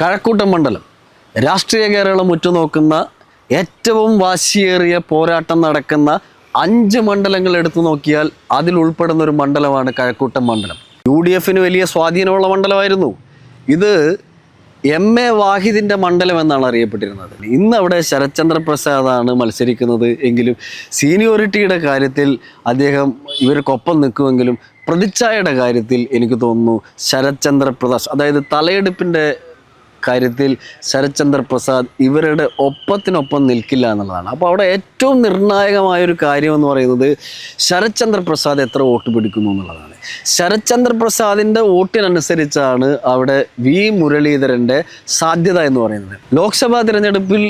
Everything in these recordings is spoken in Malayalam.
കഴക്കൂട്ടം മണ്ഡലം രാഷ്ട്രീയ കേരളം ഉറ്റുനോക്കുന്ന ഏറ്റവും വാശിയേറിയ പോരാട്ടം നടക്കുന്ന 5 മണ്ഡലങ്ങൾ എടുത്തു നോക്കിയാൽ അതിൽ ഉൾപ്പെടുന്ന ഒരു മണ്ഡലമാണ് കഴക്കൂട്ടം മണ്ഡലം. UDFന് വലിയ സ്വാധീനമുള്ള മണ്ഡലമായിരുന്നു ഇത്. MA വാഹിദിൻ്റെ മണ്ഡലം എന്നാണ് അറിയപ്പെട്ടിരുന്നത്. ഇന്ന് അവിടെ ശരത്ചന്ദ്ര പ്രസാദാണ് മത്സരിക്കുന്നത് എങ്കിലും സീനിയോറിറ്റിയുടെ കാര്യത്തിൽ അദ്ദേഹം ഇവർക്കൊപ്പം നിൽക്കുമെങ്കിലും പ്രതിച്ഛായയുടെ കാര്യത്തിൽ എനിക്ക് തോന്നുന്നു ശരത്ചന്ദ്ര പ്രസാദ്, അതായത് തലയെടുപ്പിൻ്റെ കാര്യത്തിൽ ശരത്ചന്ദ്ര പ്രസാദ് ഇവരുടെ ഒപ്പത്തിനൊപ്പം നിൽക്കില്ല എന്നുള്ളതാണ്. അപ്പോൾ അവിടെ ഏറ്റവും നിർണായകമായൊരു കാര്യമെന്ന് പറയുന്നത് ശരത്ചന്ദ്ര പ്രസാദ് എത്ര വോട്ട് പിടിക്കുന്നു എന്നുള്ളതാണ്. ശരത്ചന്ദ്ര പ്രസാദിൻ്റെ വോട്ടിനനുസരിച്ചാണ് അവിടെ മുരളീധരൻ്റെ സാധ്യത എന്ന് പറയുന്നത്. ലോക്സഭാ തിരഞ്ഞെടുപ്പിൽ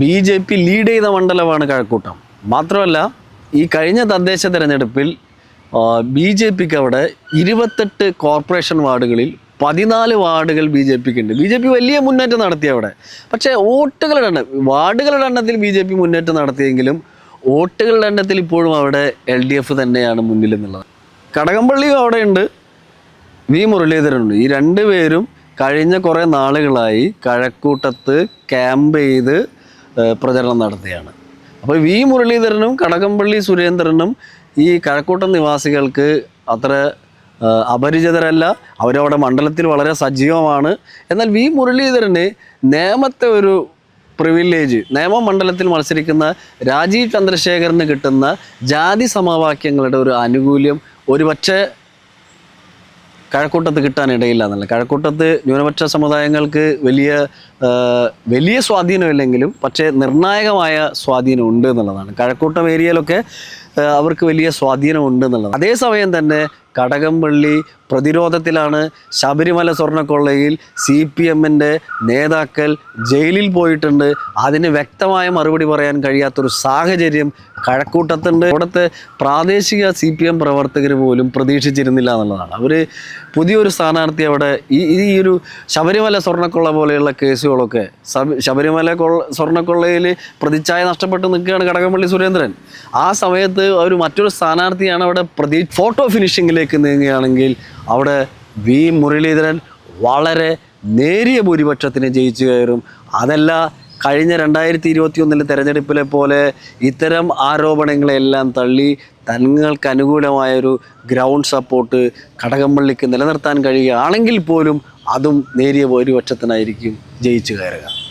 BJP ലീഡ് ചെയ്ത മണ്ഡലമാണ് കഴക്കൂട്ടം. മാത്രമല്ല ഈ കഴിഞ്ഞ തദ്ദേശ തിരഞ്ഞെടുപ്പിൽ BJPക്ക് അവിടെ 28 കോർപ്പറേഷൻ വാർഡുകളിൽ 14 വാർഡുകൾ BJPക്ക് ഉണ്ട്. BJP വലിയ മുന്നേറ്റം നടത്തി അവിടെ. പക്ഷേ വാർഡുകളുടെ എണ്ണത്തിൽ BJP മുന്നേറ്റം നടത്തിയെങ്കിലും വോട്ടുകളുടെ എണ്ണത്തിൽ ഇപ്പോഴും അവിടെ LDF തന്നെയാണ് മുന്നിൽ എന്നുള്ളത്. കടകംപള്ളിയും അവിടെ ഉണ്ട്, മുരളീധരനുണ്ട്. ഈ രണ്ടുപേരും കഴിഞ്ഞ കുറേ നാളുകളായി കഴക്കൂട്ടത്ത് ക്യാമ്പ് ചെയ്ത് പ്രചരണം നടത്തുകയാണ്. അപ്പോൾ മുരളീധരനും കടകംപള്ളി സുരേന്ദ്രനും ഈ കഴക്കൂട്ടം നിവാസികൾക്ക് അത്ര അപരിചിതരല്ല. അവരവിടെ മണ്ഡലത്തിൽ വളരെ സജീവമാണ്. എന്നാൽ മുരളീധരന് നേമത്തെ ഒരു പ്രിവിലേജ്, നേമം മണ്ഡലത്തിൽ മത്സരിക്കുന്ന രാജീവ് ചന്ദ്രശേഖരന് കിട്ടുന്ന ജാതി സമവാക്യങ്ങളുടെ ഒരു ആനുകൂല്യം ഒരുപക്ഷെ കഴക്കൂട്ടത്ത് കിട്ടാനിടയില്ല എന്നല്ല. കഴക്കൂട്ടത്ത് ന്യൂനപക്ഷ സമുദായങ്ങൾക്ക് വലിയ സ്വാധീനമില്ലെങ്കിലും പക്ഷേ നിർണായകമായ സ്വാധീനം ഉണ്ട് എന്നുള്ളതാണ്. കഴക്കൂട്ടം ഏരിയയിലൊക്കെ അവർക്ക് വലിയ സ്വാധീനമുണ്ട് എന്നുള്ളതാണ്. അതേസമയം തന്നെ കടകംപള്ളി പ്രതിരോധത്തിലാണ്. ശബരിമല സ്വർണ്ണക്കൊള്ളയിൽ CPMൻ്റെ നേതാക്കൾ ജയിലിൽ പോയിട്ടുണ്ട്. അതിന് വ്യക്തമായ മറുപടി പറയാൻ കഴിയാത്തൊരു സാഹചര്യം കഴക്കൂട്ടത്തുണ്ട്. അവിടുത്തെ പ്രാദേശിക CPM പ്രവർത്തകർ പോലും പ്രതീക്ഷിച്ചിരുന്നില്ല എന്നുള്ളതാണ്. അവർ പുതിയൊരു സ്ഥാനാർത്ഥി അവിടെ ഈ ഒരു ശബരിമല സ്വർണ്ണക്കൊള്ള പോലെയുള്ള കേസുകളൊക്കെ, ശബരിമല സ്വർണ്ണക്കൊള്ളയിൽ പ്രതിച്ഛായ നഷ്ടപ്പെട്ട് നിൽക്കുകയാണ് കടകംപള്ളി സുരേന്ദ്രൻ. ആ സമയത്ത് മറ്റൊരു സ്ഥാനാർത്ഥിയാണ് അവിടെ ഫോട്ടോ ഫിനിഷിങ്ങിലേക്ക് നീങ്ങുകയാണെങ്കിൽ അവിടെ മുരളീധരൻ വളരെ നേരിയ ഭൂരിപക്ഷത്തിന് ജയിച്ചു കയറും. അതല്ല കഴിഞ്ഞ 2021 തെരഞ്ഞെടുപ്പിലെ പോലെ ഇത്തരം ആരോപണങ്ങളെല്ലാം തള്ളി തങ്ങൾക്ക് അനുകൂലമായൊരു ഗ്രൗണ്ട് സപ്പോർട്ട് കടകംപള്ളിക്ക് നിലനിർത്താൻ കഴിയുകയാണെങ്കിൽ പോലും അതും നേരിയ ഭൂരിപക്ഷത്തിനായിരിക്കും ജയിച്ചു കയറുക.